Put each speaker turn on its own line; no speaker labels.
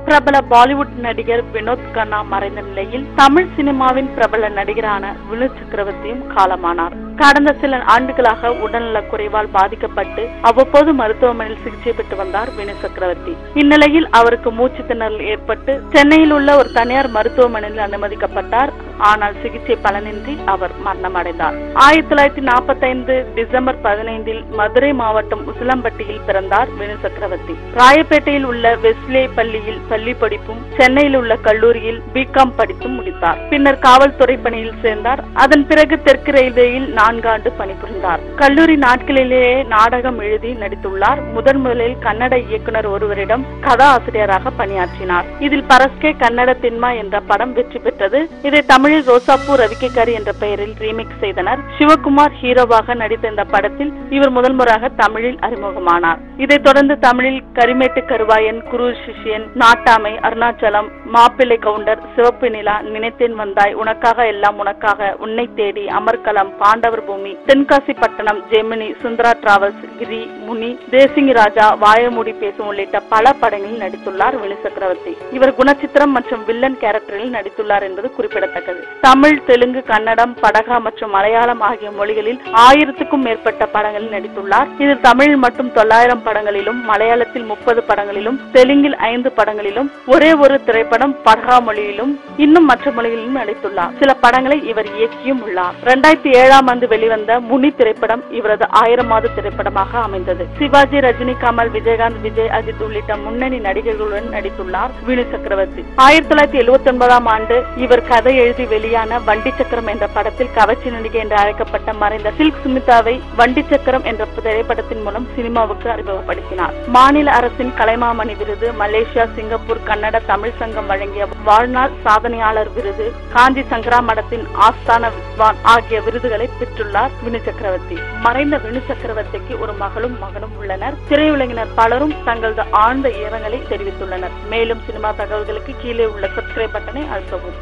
பிரபல பாலிவுட் நடிகர் வினோத் கண்ணா மறைந்த நிலையில் தமிழ் சினிமாவின் பிரபல நடிகரான வினு சக்கரவர்த்தியும் காலமானார். கடந்த சில ஆண்டுகளாக உடல்நலக் குறைவால் பாதிக்கப்பட்டு அவ்வப்போது மருத்துவமனையில் சிகிச்சை பெற்று வந்தார் வினு சக்கரவர்த்தி. இந்நிலையில் அவருக்கு மூச்சு திணறல் ஏற்பட்டு சென்னையில் உள்ள ஒரு தனியார் மருத்துவமனையில் அனுமதிக்கப்பட்டார். ஆனால் சிகிச்சை பலனின்றி அவர் மரணமடைந்தார். 1945 டிசம்பர் 15 மதுரை மாவட்டம் உசிலம்பட்டியில் பிறந்தார் வினு சக்கரவர்த்தி. ராயப்பேட்டையில் உள்ள வெஸ்லே பள்ளியில் பள்ளி படிப்பும் சென்னையில் உள்ள கல்லூரியில் பிகாம் படித்தும் முடித்தார். பின்னர் காவல்துறை பணியில் சேர்ந்தார். அதன் பிறகு தெற்கு ரயில்வேயில் 4 ஆண்டு பணிபுரிந்தார். கல்லூரி நாட்களிலேயே நாடகம் எழுதி நடித்துள்ளார். முதலில் கன்னட இயக்குனர் ஒருவரிடம் கதா ஆசிரியராக பணியாற்றினார். இதில் பரஸ்கே கன்னட தின்மா என்ற படம் வெற்றி பெற்றது. இதை தமிழில் ரோசாப்பூர் ரவிக்கைக்காரி என்ற பெயரில் ரீமேக் செய்தனர். சிவகுமார் ஹீரோவாக நடித்த இந்த படத்தில் இவர் முதல் முறையாக தமிழில் அறிமுகமானார். இதைத் தொடர்ந்து தமிழில் கரிமேட்டு கருவாயன், குரு சிஷ்யன், நாட்டாமை, அருணாச்சலம், மாப்பிள்ளை கவுண்டர், சிவப்பு நிலா, நினைத்தேன் வந்தாய், உனக்காக எல்லாம் உனக்காக, உன்னை தேடி, அமர்கலம், பாண்டவர் பூமி, தென்காசி பட்டணம், ஜெமினி, சுந்தரா டிராவல்ஸ், கிரி, முனி, தேசிங் ராஜா, வாயமூடி பேசும் உள்ளிட்ட பல படங்களில் நடித்துள்ளார் வினு சக்கரவர்த்தி. இவர் குணச்சித்திரம் மற்றும் வில்லன் கேரக்டரில் நடித்துள்ளார் என்பது குறிப்பிடத்தக்கது. தமிழ், தெலுங்கு, கன்னடம், படகா மற்றும் மலையாளம் ஆகிய மொழிகளில் 1000க்கும் மேற்பட்ட படங்களில் நடித்துள்ளார். இதில் தமிழில் மட்டும் 900 படங்களிலும், மலையாளத்தில் 30 படங்களிலும், தெலுங்கில் 5 படங்களிலும், ஒரே ஒரு திரைப்படம் படகா மொழியிலும், இன்னும் மற்ற மொழிகளிலும் நடித்துள்ளார். சில படங்களை இவர் இயக்கியும் உள்ளார். 2007ஆம் ஆண்டு வெளிவந்த முனி திரைப்படம் இவரது 1000வது திரைப்படமாக அமைந்தது. சிவாஜி, ரஜினி, கமல், விஜயகாந்த், விஜய், அஜித் உள்ளிட்ட முன்னணி நடிகர்களுடன் நடித்துள்ளார் வினு சக்கரவர்த்தி. 1979ஆம் ஆண்டு இவர் கதை எழுதி வெளியான வண்டி சக்கரம் என்ற படத்தில் கவர்ச்சி நடிகை என்று அழைக்கப்பட்ட மறைந்த சில்க் சுமிதாவை வண்டி சக்கரம் என்ற திரைப்படத்தின் மூலம் சினிமாவுக்கு அறிமுகப்படுத்தினார். மாநில அரசின் கலைமாமணி விருது, மலேசியா, சிங்கப்பூர், கன்னட தமிழ் சங்கம் வழங்கிய வாழ்நாள் சாதனையாளர் விருது, காஞ்சி சங்கரா மடத்தின் ஆஸ்தான வித்வான் ஆகிய விருதுகளை பெற்றுள்ளார் வினு சக்கரவர்த்தி. மறைந்த வினு சக்கரவர்த்திக்கு ஒரு மகளும் மகனும் உள்ளனர். திரையுலகினர் பலரும் தங்களது ஆழ்ந்த இரங்கலை தெரிவித்துள்ளனர். மேலும் சினிமா தகவல்களுக்கு கீழே உள்ள சப்ஸ்கிரைப் பட்டனை அழுத்தவும்.